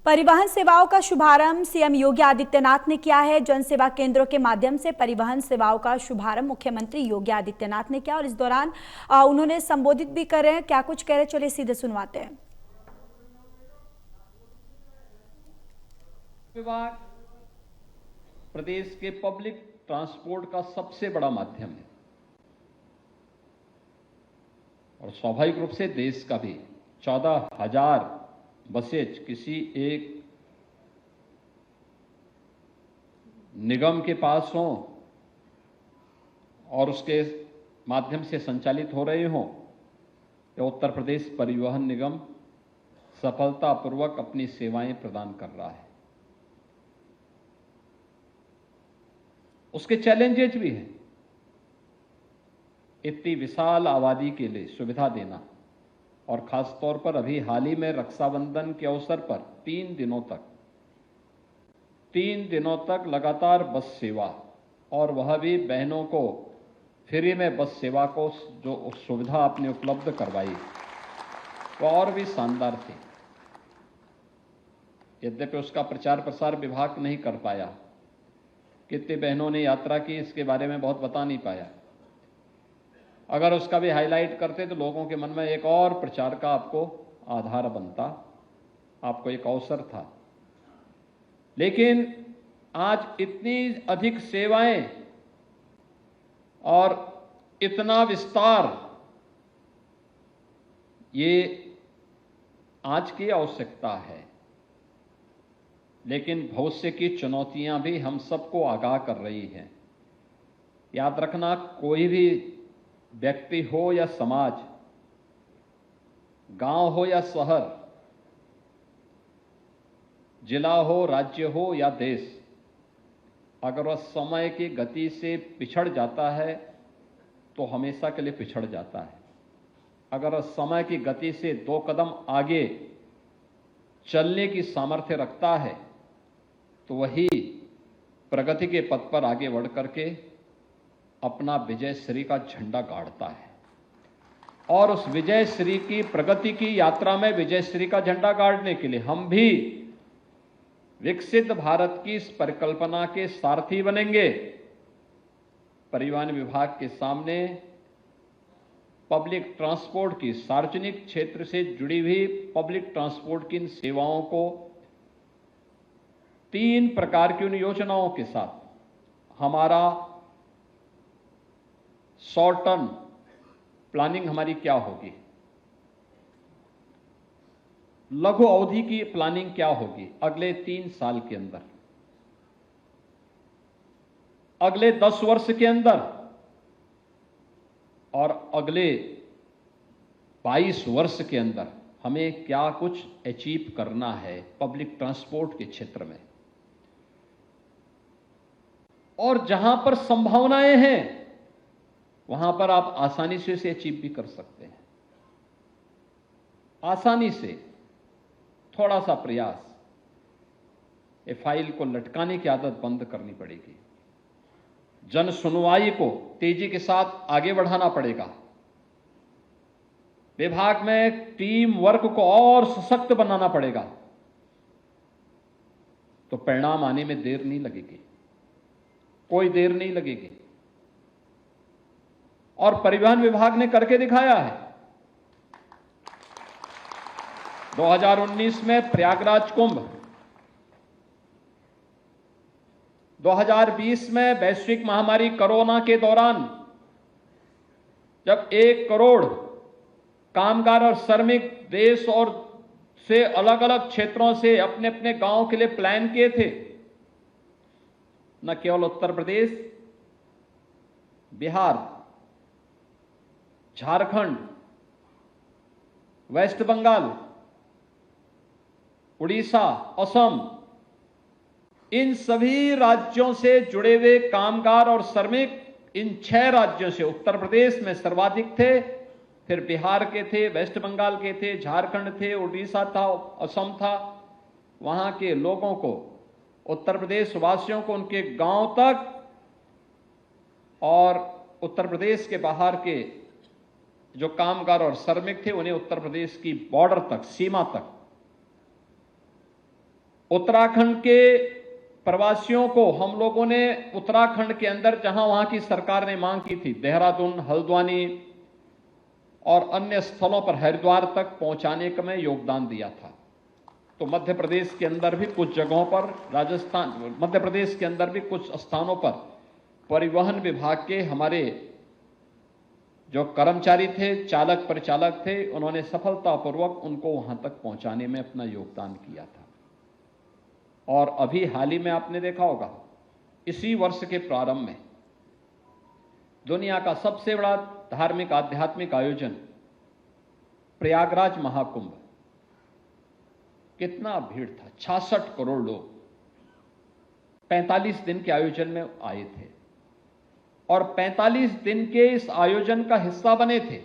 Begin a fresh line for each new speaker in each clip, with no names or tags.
परिवहन सेवाओं का शुभारंभ सीएम योगी आदित्यनाथ ने किया है। जन सेवा केंद्रों के माध्यम से परिवहन सेवाओं का शुभारंभ मुख्यमंत्री योगी आदित्यनाथ ने किया और इस दौरान उन्होंने संबोधित भी कर रहे हैं। क्या कुछ कह रहे, चलिए सीधे सुनवाते हैं।
विभाग प्रदेश के पब्लिक ट्रांसपोर्ट का सबसे बड़ा माध्यम है और स्वाभाविक रूप से देश का भी। 14,000 बसेज किसी एक निगम के पास हों और उसके माध्यम से संचालित हो रहे हों, या उत्तर प्रदेश परिवहन निगम सफलतापूर्वक अपनी सेवाएं प्रदान कर रहा है। उसके चैलेंजेस भी हैं। इतनी विशाल आबादी के लिए सुविधा देना और खासतौर पर अभी हाल ही में रक्षाबंधन के अवसर पर 3 दिनों तक लगातार बस सेवा, और वह भी बहनों को फ्री में बस सेवा को जो सुविधा आपने उपलब्ध करवाई वह और भी शानदार थी। यद्यपि उसका प्रचार प्रसार विभाग नहीं कर पाया, कितनी बहनों ने यात्रा की इसके बारे में बहुत बता नहीं पाया। अगर उसका भी हाईलाइट करते तो लोगों के मन में एक और प्रचार का आपको आधार बनता, आपको एक अवसर था। लेकिन आज इतनी अधिक सेवाएं और इतना विस्तार, ये आज की आवश्यकता है, लेकिन भविष्य की चुनौतियां भी हम सबको आगाह कर रही हैं। याद रखना, कोई भी व्यक्ति हो या समाज, गांव हो या शहर, जिला हो, राज्य हो या देश, अगर वह समय की गति से पिछड़ जाता है तो हमेशा के लिए पिछड़ जाता है। अगर वह समय की गति से 2 कदम आगे चलने की सामर्थ्य रखता है तो वही प्रगति के पथ पर आगे बढ़ करके अपना विजयश्री का झंडा गाड़ता है। और उस विजयश्री की, प्रगति की यात्रा में विजयश्री का झंडा गाड़ने के लिए हम भी विकसित भारत की इस परिकल्पना के सारथी बनेंगे। परिवहन विभाग के सामने पब्लिक ट्रांसपोर्ट की, सार्वजनिक क्षेत्र से जुड़ी हुई पब्लिक ट्रांसपोर्ट की इन सेवाओं को 3 प्रकार की उन योजनाओं के साथ हमारा शॉर्ट टर्म प्लानिंग हमारी क्या होगी, लघु अवधि की प्लानिंग क्या होगी अगले 3 साल के अंदर, अगले 10 वर्ष के अंदर और अगले 22 वर्ष के अंदर हमें क्या कुछ अचीव करना है पब्लिक ट्रांसपोर्ट के क्षेत्र में। और जहां पर संभावनाएं हैं वहां पर आप आसानी से इसे अचीव भी कर सकते हैं। आसानी से, थोड़ा सा प्रयास, ये फाइल को लटकाने की आदत बंद करनी पड़ेगी। जन सुनवाई को तेजी के साथ आगे बढ़ाना पड़ेगा। विभाग में टीम वर्क को और सशक्त बनाना पड़ेगा, तो परिणाम आने में देर नहीं लगेगी, कोई देर नहीं लगेगी। और परिवहन विभाग ने करके दिखाया है। 2019 में प्रयागराज कुंभ, 2020 में वैश्विक महामारी कोरोना के दौरान जब 1 करोड़ कामगार और श्रमिक देश और से अलग अलग क्षेत्रों से अपने अपने गांव के लिए प्लान किए थे, न केवल उत्तर प्रदेश, बिहार, झारखंड, वेस्ट बंगाल, उड़ीसा, असम, इन सभी राज्यों से जुड़े हुए कामगार और श्रमिक इन 6 राज्यों से, उत्तर प्रदेश में सर्वाधिक थे, फिर बिहार के थे, वेस्ट बंगाल के थे, झारखंड थे, उड़ीसा था, असम था। वहां के लोगों को, उत्तर प्रदेश वासियों को उनके गांव तक और उत्तर प्रदेश के बाहर के जो कामगार और श्रमिक थे उन्हें उत्तर प्रदेश की बॉर्डर तक, सीमा तक उत्तराखंड के प्रवासियों को हम लोगों ने उत्तराखंड के अंदर जहां वहां की सरकार ने मांग की थी, देहरादून, हल्द्वानी और अन्य स्थलों पर हरिद्वार तक पहुंचाने का मैं योगदान दिया था। तो मध्य प्रदेश के अंदर भी कुछ जगहों पर, राजस्थान, मध्य प्रदेश के अंदर भी कुछ स्थानों पर परिवहन विभाग के हमारे जो कर्मचारी थे, चालक परिचालक थे, उन्होंने सफलतापूर्वक उनको वहां तक पहुंचाने में अपना योगदान किया था। और अभी हाल ही में आपने देखा होगा, इसी वर्ष के प्रारंभ में दुनिया का सबसे बड़ा धार्मिक आध्यात्मिक आयोजन प्रयागराज महाकुंभ, कितना भीड़ था, 66 करोड़ लोग 45 दिन के आयोजन में आए थे और 45 दिन के इस आयोजन का हिस्सा बने थे।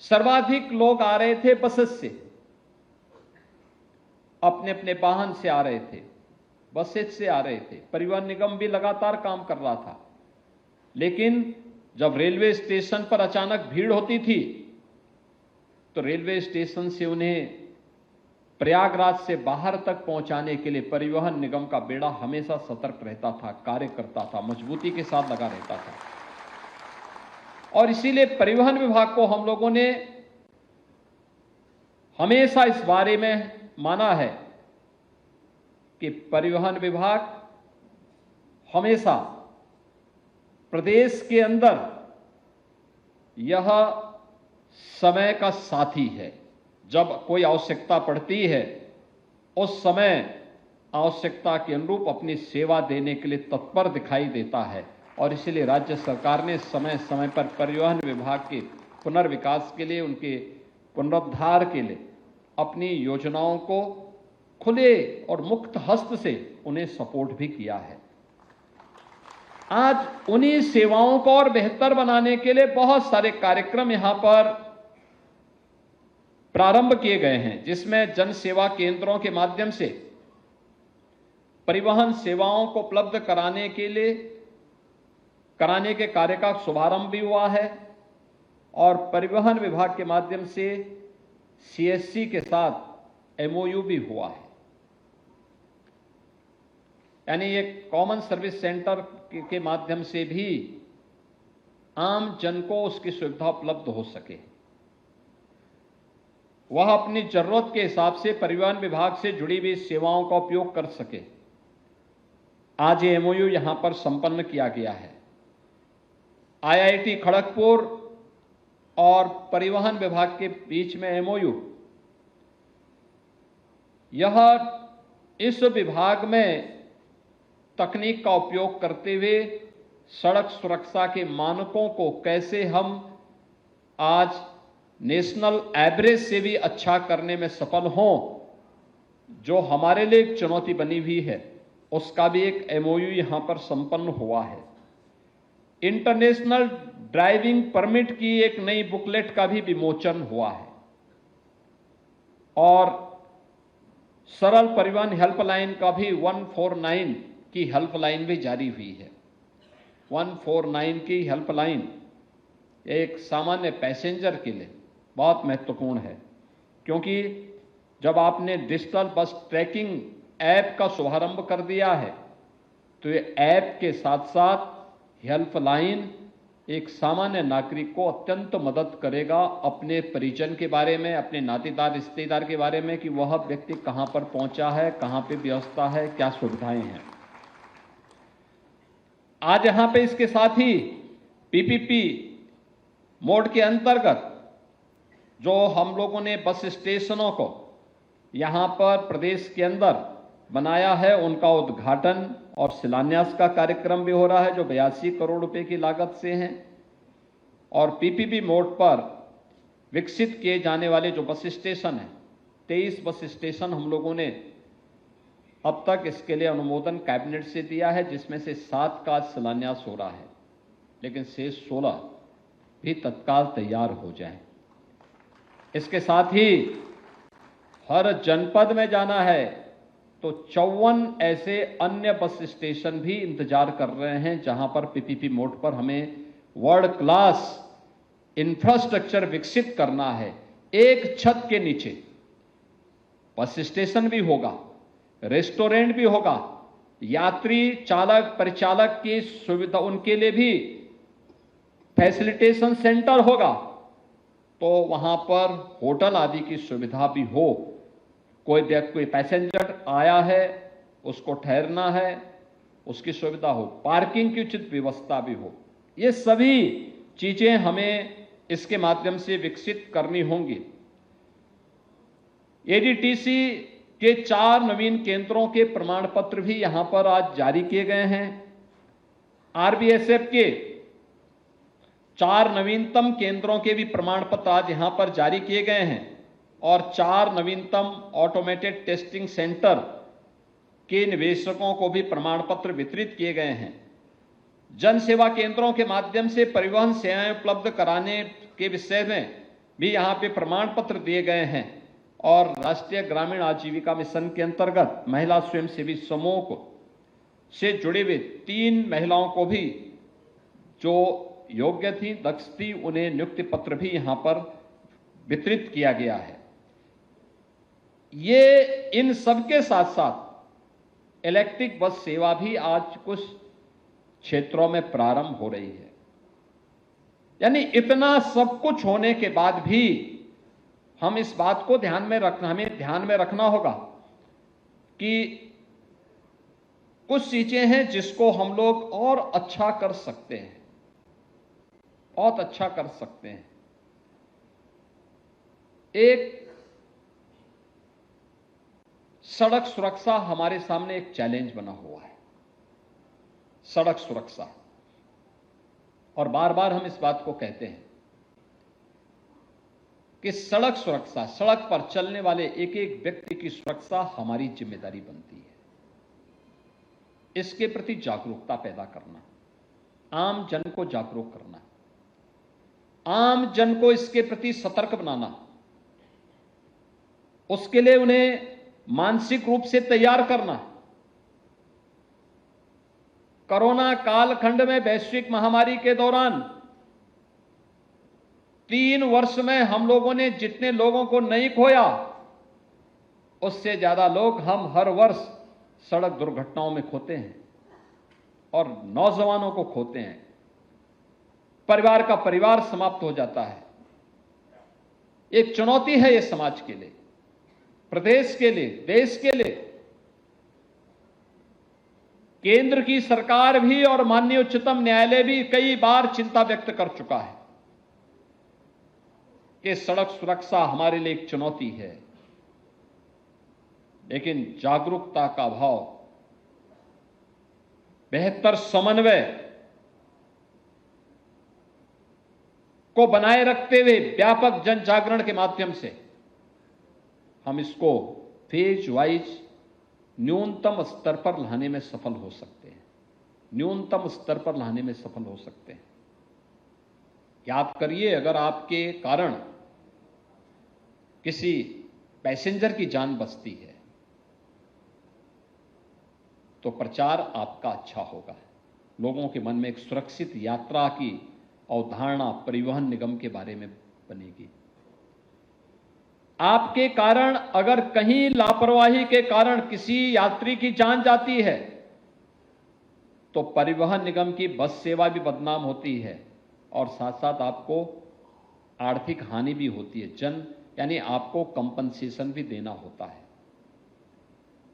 सर्वाधिक लोग आ रहे थे बसेस से, अपने अपने वाहन से आ रहे थे, बसेस से आ रहे थे। परिवहन निगम भी लगातार काम कर रहा था, लेकिन जब रेलवे स्टेशन पर अचानक भीड़ होती थी तो रेलवे स्टेशन से उन्हें प्रयागराज से बाहर तक पहुंचाने के लिए परिवहन निगम का बेड़ा हमेशा सतर्क रहता था, कार्य करता था, मजबूती के साथ लगा रहता था। और इसीलिए परिवहन विभाग को हम लोगों ने हमेशा इस बारे में माना है कि परिवहन विभाग हमेशा प्रदेश के अंदर यह समय का साथी है। जब कोई आवश्यकता पड़ती है, उस समय आवश्यकता के अनुरूप अपनी सेवा देने के लिए तत्पर दिखाई देता है। और इसलिए राज्य सरकार ने समय समय पर परिवहन विभाग के पुनर्विकास के लिए, उनके पुनरुद्धार के लिए अपनी योजनाओं को खुले और मुक्त हस्त से उन्हें सपोर्ट भी किया है। आज उन्हीं सेवाओं को और बेहतर बनाने के लिए बहुत सारे कार्यक्रम यहां पर प्रारंभ किए गए हैं, जिसमें जन सेवा केंद्रों के माध्यम से परिवहन सेवाओं को उपलब्ध कराने के कार्य का शुभारंभ भी हुआ है और परिवहन विभाग के माध्यम से सीएससी के साथ एमओयू भी हुआ है। यानी एक कॉमन सर्विस सेंटर के माध्यम से भी आम जन को उसकी सुविधा उपलब्ध हो सके, वह अपनी जरूरत के हिसाब से परिवहन विभाग से जुड़ी हुई सेवाओं का उपयोग कर सके। आज ये एमओयू यहां पर संपन्न किया गया है। आईआईटी खड़गपुर और परिवहन विभाग के बीच में एमओयू, यह इस विभाग में तकनीक का उपयोग करते हुए सड़क सुरक्षा के मानकों को कैसे हम आज नेशनल एवरेज से भी अच्छा करने में सफल हों, जो हमारे लिए एक चुनौती बनी हुई है, उसका भी एक एमओयू यहां पर संपन्न हुआ है। इंटरनेशनल ड्राइविंग परमिट की एक नई बुकलेट का भी विमोचन हुआ है और सरल परिवहन हेल्पलाइन का भी 149 की हेल्पलाइन भी जारी हुई है। 149 की हेल्पलाइन एक सामान्य पैसेंजर के लिए बहुत महत्वपूर्ण है, क्योंकि जब आपने डिजिटल बस ट्रैकिंग ऐप का शुभारंभ कर दिया है, तो ये ऐप के साथ साथ हेल्पलाइन एक सामान्य नागरिक को अत्यंत मदद करेगा अपने परिजन के बारे में, अपने नातेदार रिश्तेदार के बारे में कि वह व्यक्ति कहां पर पहुंचा है, कहां पे व्यवस्था है, क्या सुविधाएं हैं। आज यहां पे इसके साथ ही पीपीपी मोड के अंतर्गत जो हम लोगों ने बस स्टेशनों को यहां पर प्रदेश के अंदर बनाया है, उनका उद्घाटन और शिलान्यास का कार्यक्रम भी हो रहा है, जो 82 करोड़ रुपए की लागत से हैं। और पीपीपी मोड पर विकसित किए जाने वाले जो बस स्टेशन हैं, 23 बस स्टेशन हम लोगों ने अब तक इसके लिए अनुमोदन कैबिनेट से दिया है, जिसमें से 7 का शिलान्यास हो रहा है, लेकिन शेष 16 भी तत्काल तैयार हो जाएं। इसके साथ ही हर जनपद में जाना है तो 54 ऐसे अन्य बस स्टेशन भी इंतजार कर रहे हैं, जहां पर पीपीपी मोड पर हमें वर्ल्ड क्लास इंफ्रास्ट्रक्चर विकसित करना है। एक छत के नीचे बस स्टेशन भी होगा, रेस्टोरेंट भी होगा, यात्री चालक परिचालक की सुविधा उनके लिए भी फैसिलिटेशन सेंटर होगा, तो वहां पर होटल आदि की सुविधा भी हो। कोई पैसेंजर आया है, उसको ठहरना है, उसकी सुविधा हो, पार्किंग की उचित व्यवस्था भी हो। ये सभी चीजें हमें इसके माध्यम से विकसित करनी होंगी। एडीटीसी के 4 नवीन केंद्रों के प्रमाण पत्र भी यहां पर आज जारी किए गए हैं। आरबीएसएफ के 4 नवीनतम केंद्रों के भी प्रमाण पत्र आज यहां पर जारी किए गए हैं और 4 नवीनतम ऑटोमेटेड टेस्टिंग सेंटर के निवेशकों को भी प्रमाण पत्र वितरित किए गए हैं। जन सेवा केंद्रों के माध्यम से परिवहन सेवाएं उपलब्ध कराने के विषय में भी यहां पे प्रमाण पत्र दिए गए हैं और राष्ट्रीय ग्रामीण आजीविका मिशन के अंतर्गत महिला स्वयंसेवी समूह को से जुड़े हुए 3 महिलाओं को भी जो योग्य थी, दक्ष थी, उन्हें नियुक्ति पत्र भी यहां पर वितरित किया गया है। ये इन सबके साथ साथ इलेक्ट्रिक बस सेवा भी आज कुछ क्षेत्रों में प्रारंभ हो रही है। यानी इतना सब कुछ होने के बाद भी हम इस बात को हमें ध्यान में रखना होगा कि कुछ चीजें हैं जिसको हम लोग और अच्छा कर सकते हैं, बहुत अच्छा कर सकते हैं। एक सड़क सुरक्षा हमारे सामने एक चैलेंज बना हुआ है, सड़क सुरक्षा। और बार बार हम इस बात को कहते हैं कि सड़क सुरक्षा, सड़क पर चलने वाले एक एक व्यक्ति की सुरक्षा हमारी जिम्मेदारी बनती है। इसके प्रति जागरूकता पैदा करना, आम जन को जागरूक करना, आम जन को इसके प्रति सतर्क बनाना, उसके लिए उन्हें मानसिक रूप से तैयार करना। कोरोना कालखंड में वैश्विक महामारी के दौरान 3 वर्ष में हम लोगों ने जितने लोगों को नहीं खोया, उससे ज्यादा लोग हम हर वर्ष सड़क दुर्घटनाओं में खोते हैं और नौजवानों को खोते हैं। परिवार का परिवार समाप्त हो जाता है। एक चुनौती है ये समाज के लिए, प्रदेश के लिए, देश के लिए। केंद्र की सरकार भी और माननीय उच्चतम न्यायालय भी कई बार चिंता व्यक्त कर चुका है कि सड़क सुरक्षा हमारे लिए एक चुनौती है, लेकिन जागरूकता का अभाव, बेहतर समन्वय को बनाए रखते हुए व्यापक जन जागरण के माध्यम से हम इसको फेज वाइज न्यूनतम स्तर पर लाने में सफल हो सकते हैं, न्यूनतम स्तर पर लाने में सफल हो सकते हैं। याद करिए, अगर आपके कारण किसी पैसेंजर की जान बचती है तो प्रचार आपका अच्छा होगा, लोगों के मन में एक सुरक्षित यात्रा की अवधारणा परिवहन निगम के बारे में बनेगी। आपके कारण अगर कहीं लापरवाही के कारण किसी यात्री की जान जाती है तो परिवहन निगम की बस सेवा भी बदनाम होती है और साथ साथ आपको आर्थिक हानि भी होती है। यानी आपको कंपनसेशन भी देना होता है।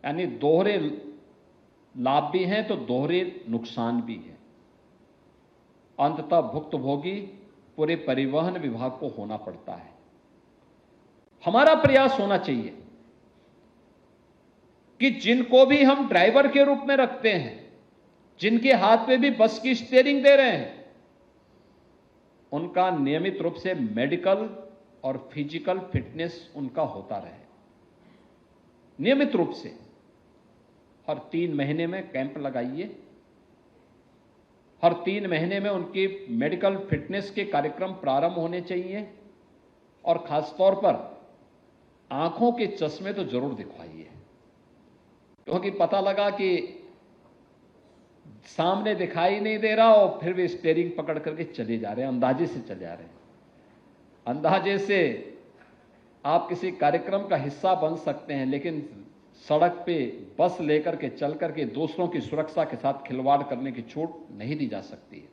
यानी दोहरे लाभ भी हैं तो दोहरे नुकसान भी है। अंततः भुक्तभोगी पूरे परिवहन विभाग को होना पड़ता है। हमारा प्रयास होना चाहिए कि जिनको भी हम ड्राइवर के रूप में रखते हैं, जिनके हाथ में भी बस की स्टीयरिंग दे रहे हैं, उनका नियमित रूप से मेडिकल और फिजिकल फिटनेस उनका होता रहे। नियमित रूप से हर 3 महीने में कैंप लगाइए, हर 3 महीने में उनकी मेडिकल फिटनेस के कार्यक्रम प्रारंभ होने चाहिए और खासतौर पर आंखों के चश्मे तो जरूर दिखवाइए, क्योंकि पता लगा कि सामने दिखाई नहीं दे रहा और फिर भी स्टीयरिंग पकड़ करके चले जा रहे हैं, अंदाजे से चले जा रहे हैं, अंदाजे से आप किसी कार्यक्रम का हिस्सा बन सकते हैं, लेकिन सड़क पे बस लेकर के चल करके दूसरों की सुरक्षा के साथ खिलवाड़ करने की छूट नहीं दी जा सकती है।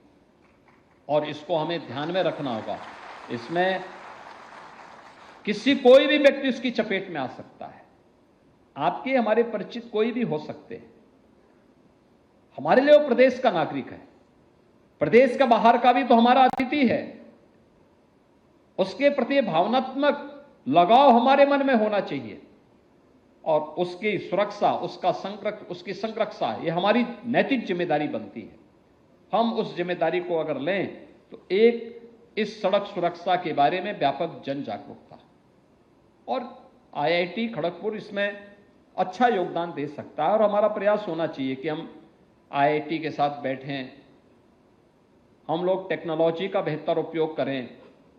और इसको हमें ध्यान में रखना होगा। इसमें कोई भी व्यक्ति उसकी चपेट में आ सकता है। आपके हमारे परिचित कोई भी हो सकते हैं। हमारे लिए वो प्रदेश का नागरिक है, प्रदेश का बाहर का भी तो हमारा अतिथि है। उसके प्रति भावनात्मक लगाव हमारे मन में होना चाहिए और उसकी सुरक्षा, उसकी संरक्षा, ये हमारी नैतिक जिम्मेदारी बनती है। हम उस जिम्मेदारी को अगर लें तो इस सड़क सुरक्षा के बारे में व्यापक जन जागरूकता, और IIT खड़गपुर इसमें अच्छा योगदान दे सकता है। और हमारा प्रयास होना चाहिए कि हम IIT के साथ बैठें, हम लोग टेक्नोलॉजी का बेहतर उपयोग करें,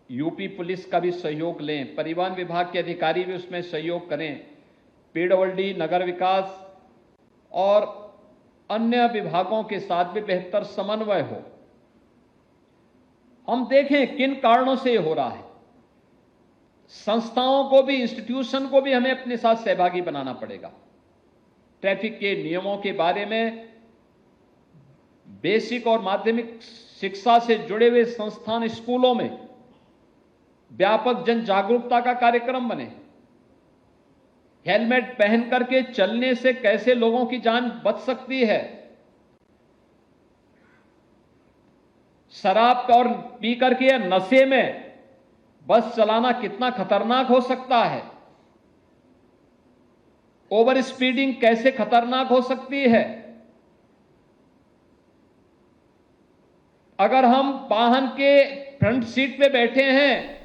यूपी पुलिस का भी सहयोग लें, परिवहन विभाग के अधिकारी भी उसमें सहयोग करें, PWD, नगर विकास और अन्य विभागों के साथ भी बेहतर समन्वय हो। हम देखें किन कारणों से ये हो रहा है। संस्थाओं को भी, इंस्टीट्यूशन को भी हमें अपने साथ सहभागी बनाना पड़ेगा। ट्रैफिक के नियमों के बारे में बेसिक और माध्यमिक शिक्षा से जुड़े हुए संस्थान, स्कूलों में व्यापक जन जागरूकता का कार्यक्रम बने। हेलमेट पहन करके चलने से कैसे लोगों की जान बच सकती है, शराब और पी करके या नशे में बस चलाना कितना खतरनाक हो सकता है, ओवर स्पीडिंग कैसे खतरनाक हो सकती है। अगर हम वाहन के फ्रंट सीट पे बैठे हैं